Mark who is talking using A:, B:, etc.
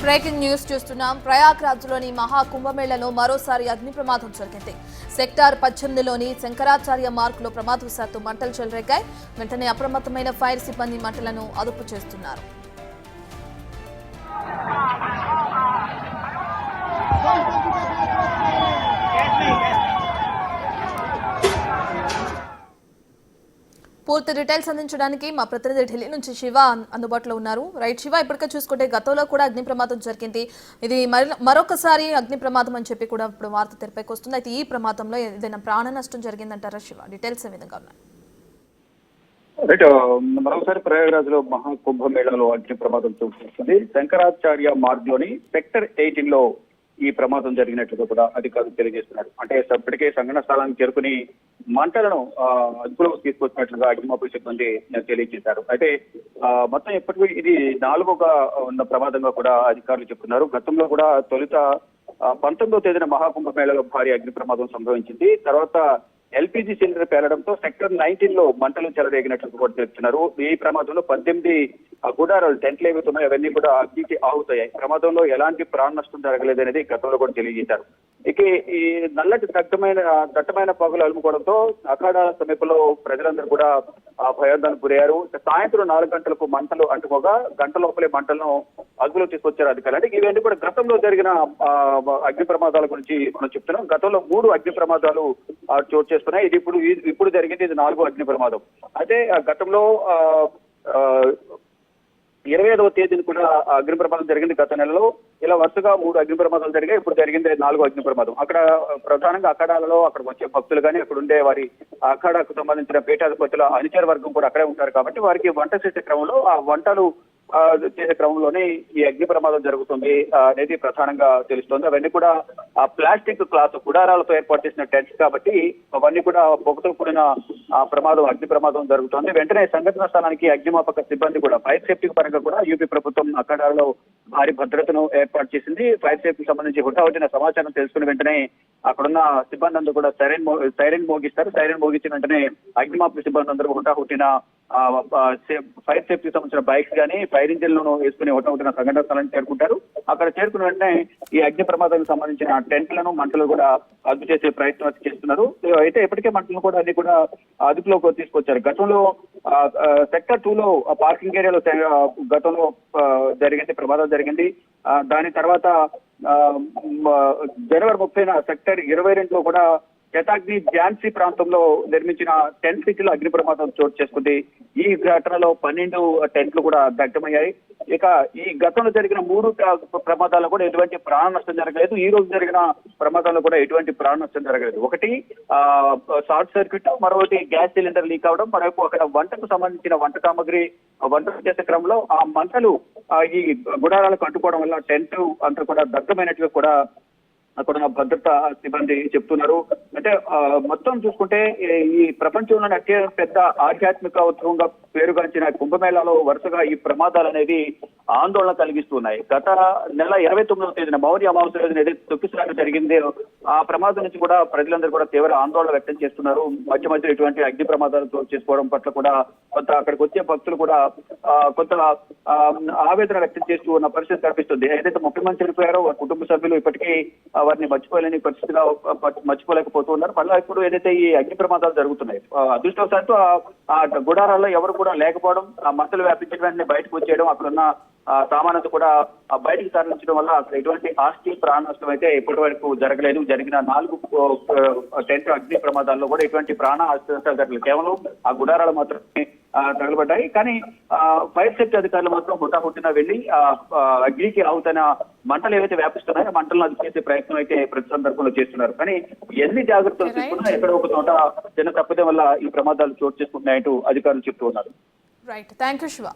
A: Breaking news చూస్తున్నాం. ప్రయాగ్రాజ్లోని మహాకుంభమేళలో మరోసారి అగ్ని ప్రమాదం జరిగింది. సెక్టార్ 18లోని శంకరాచార్య మార్గ్లో ప్రమాదవశాత్తు మంటలు చెలరేగాయి. వెంటనే అప్రమత్తమైన ఫైర్ సిబ్బంది మంటలను అదుపు చేస్తున్నారు. పూర్తి డీటెయిల్స్ అందించడానికి మా ప్రతినిధి ఢిల్లీ నుంచి శివ అందుబాటులో ఉన్నారు. రైట్ శివ, ఇప్పటికే చూసుకుంటే గతంలో కూడా అగ్ని ప్రమాదం జరిగింది. ఇది మరొకసారి అగ్ని ప్రమాదం అని చెప్పి కూడా ఇప్పుడు వార్త తెరపైకి వస్తుంది. అయితే ఈ ప్రమాదంలో ఏదైనా ప్రాణ నష్టం జరిగిందంటారా శివ? డీటెయిల్స్ ఏ విధంగా ఉన్నాయి?
B: మరోసారి ప్రయాగరాజ్ లో మహాకుంభమేళలో అగ్ని ప్రమాదం చూస్తుంది. శంకరాచార్య మార్గ్ లోని సెక్టర్ 18 లో ఈ ప్రమాదం జరిగినట్లుగా కూడా అధికారులు తెలియజేస్తున్నారు. అంటే ఇప్పటికే సంఘటన స్థలానికి చేరుకుని మంటలను అదుపులోకి తీసుకొచ్చినట్లుగా అగ్నిమాపక సిబ్బంది తెలియజేశారు. అయితే మొత్తం ఇప్పటికీ ఇది 4వ ఉన్న ప్రమాదంగా కూడా అధికారులు చెప్తున్నారు. గతంలో కూడా తొలుత 19వ తేదీన మహాకుంభమేళలో భారీ అగ్ని ప్రమాదం సంభవించింది. తర్వాత ఎల్పీజీ సిలిండర్ పేలడంతో సెక్టర్ 19 లో మంటలు చెలరేగినట్లు కూడా చెప్తున్నారు. ఈ ప్రమాదంలో 18 గుడారాలు టెంట్లు ఏవైతున్నాయో అవన్నీ కూడా అగ్నికి ఆహుతయ్యాయి. ప్రమాదంలో ఎలాంటి ప్రాణ నష్టం జరగలేదనేది గతంలో కూడా తెలియజేశారు. ఇక ఈ నల్లటి దట్టమైన పొగలు అలుముకోవడంతో అఖాడా సమీపంలో ప్రజలందరూ కూడా భయాందోళనకు గురయ్యారు. సాయంత్రం 4 గంటలకు మంటలు అంటుకోగా గంట లోపలే మంటలను అదుపులో తీసుకొచ్చారు అధికారులు. అంటే ఇవన్నీ కూడా గతంలో జరిగిన అగ్ని ప్రమాదాల గురించి మనం చెప్తున్నాం. గతంలో 3 అగ్ని ప్రమాదాలు చోటు చేసుకున్నాయి. ఇది ఇప్పుడు జరిగింది. ఇది 4వ అగ్ని ప్రమాదం. అయితే గతంలో 25వ తేదీని కూడా అగ్ని ప్రమాదం జరిగింది గత నెలలో. ఇలా వరుసగా 3 అగ్ని ప్రమాదాలు జరిగాయి. ఇప్పుడు జరిగింది 4వ అగ్ని ప్రమాదం. అక్కడ ప్రధానంగా అఖాడాలలో అక్కడికి వచ్చే భక్తులు కానీ అక్కడ ఉండే వారి అఖాడాకు సంబంధించిన పీఠాధిపతుల అనుచర వర్గం కూడా అక్కడే ఉంటారు కాబట్టి వారికి వంట చేసే క్రమంలో ఆ వంటలు చేసే క్రమంలోనే ఈ అగ్ని ప్రమాదం జరుగుతుంది అనేది ప్రధానంగా తెలుస్తోంది. అవన్నీ కూడా ఆ ప్లాస్టిక్ క్లాత్ గుడారాలతో ఏర్పాటు చేసిన టెంట్స్ కాబట్టి అవన్నీ కూడా పొగతో కూడిన అగ్ని ప్రమాదం జరుగుతోంది. వెంటనే సంఘటన స్థలానికి అగ్నిమాపక సిబ్బంది కూడా ఫైర్ సేఫ్టీ పరంగా కూడా యూపీ ప్రభుత్వం అఖాడాలలో భారీ భద్రతను ఏర్పాటు చేసింది. ఫైర్ సేఫ్టీకి సంబంధించి హుటాహుటిన సమాచారం తెలుసుకుని వెంటనే అక్కడున్న సిబ్బంది అందరూ కూడా సైరన్ మోగిస్తారు. సైరన్ మోగించిన వెంటనే అగ్నిమాపక సిబ్బంది అందరూ హుటాహుటిన ఫైర్ సేఫ్టీకి సంబంధించిన బైక్స్ కానీ ఫైర్ ఇంజిన్లను వేసుకుని హుటాహుటిన సంఘటన స్థలానికి చేరుకుంటారు. అక్కడ చేరుకున్న వెంటనే ఈ అగ్ని ప్రమాదానికి సంబంధించిన టెంట్లను మంటలు కూడా అదుపు చేసే ప్రయత్నం చేస్తున్నారు. అయితే ఇప్పటికే మంటలను కూడా అన్ని కూడా అదుపులోకి తీసుకొచ్చారు. గతంలో సెక్టర్ 2లో పార్కింగ్ ఏరియాలో గతంలో ప్రమాదం జరిగింది. దాని తర్వాత జనవరి 30న సెక్టర్ 22లో కూడా శతాబ్ది ఝాన్సీ ప్రాంతంలో నిర్మించిన టెంట్ సిటీలో అగ్ని ప్రమాదం చోటు చేసుకుంది. ఈ ఘటనలో 12 టెంట్లు కూడా దగ్ధమయ్యాయి. ఇక ఈ గతంలో జరిగిన 3 ప్రమాదాల్లో కూడా ఎటువంటి ప్రాణ నష్టం జరగలేదు. ఈ రోజు జరిగిన ప్రమాదాల్లో కూడా ఎటువంటి ప్రాణ నష్టం జరగలేదు. ఒకటి షార్ట్ సర్క్యూట్, మరొకటి గ్యాస్ సిలిండర్ లీక్ అవడం, మరొక అక్కడ వంటకు సంబంధించిన వంట సామాగ్రి వంట చేసే క్రమంలో ఆ మంటలు ఈ గుడారాలకు అంటుకోవడం వల్ల టెంట్ అంతా కూడా దగ్ధమైనట్టుగా కూడా అక్కడ భద్రతా సిబ్బంది చెప్తున్నారు. అంటే మొత్తం చూసుకుంటే ఈ ప్రపంచంలోని అత్యంత పెద్ద ఆధ్యాత్మిక ఉత్సవంగా పేరుగాంచిన కుంభమేళాలో వరుసగా ఈ ప్రమాదాలు అనేది ఆందోళన కలిగిస్తున్నాయి. గత నెల 29వ తేదీన మౌర్య అమావాస్య రోజున ఏదైతే తొక్కిసలాట జరిగిందో ఆ ప్రమాదం నుంచి కూడా ప్రజలందరూ కూడా తీవ్ర ఆందోళన వ్యక్తం చేస్తున్నారు. మధ్య మధ్య ఇటువంటి అగ్ని ప్రమాదాలు చోటు చేసుకోవడం పట్ల కూడా కొంత అక్కడికి వచ్చే భక్తులు కూడా కొంత ఆవేదన వ్యక్తం చేస్తూ ఉన్న పరిస్థితి కనిపిస్తుంది. ఏదైతే ముఖ్యమంత్రి చనిపోయారో కుటుంబ సభ్యులు ఇప్పటికీ వారిని మర్చిపోలేని పరిస్థితిగా మర్చిపోలేకపోతూ ఉన్నారు. మళ్ళీ ఇప్పుడు ఏదైతే ఈ అగ్ని ప్రమాదాలు జరుగుతున్నాయి, అదృష్టవశాత్తు ఆ గుడారాల్లో ఎవరు కూడా లేకపోవడం, ఆ మంటలు వ్యాపించడం, వెంటనే బయటకు వచ్చేయడం, అక్కడున్న సామానంతా కూడా బయటికి తరలించడం వల్ల అక్కడ ఎటువంటి ఆస్తి ప్రాణ నష్టం అయితే ఇప్పటి వరకు జరగలేదు. జరిగిన 4 టెంట్ అగ్ని ప్రమాదాల్లో కూడా ఎటువంటి ప్రాణ ఆస్తి నష్టాలు జరగలేదు. కేవలం ఆ గుడారాలు మాత్రమే తగలబడ్డాయి. కానీ ఫైర్ సేఫ్టీ అధికారులు మాత్రం హుటాహుటిన వెళ్లి అగ్నికి అవుతున్న మంటలు ఏవైతే వ్యాపిస్తున్నాయో మంటలను అదుపు చేసే ప్రయత్నం అయితే ప్రతి సందర్భంలో చేస్తున్నారు. కానీ ఎన్ని జాగ్రత్తలు తీసుకున్నా ఎక్కడ ఒక చోట చిన్న తప్పిదం వల్ల ఈ ప్రమాదాలు చోటు చేసుకుంటున్నాయంటూ అధికారులు చెప్తూ ఉన్నారు.
A: Right, thank you Shiva.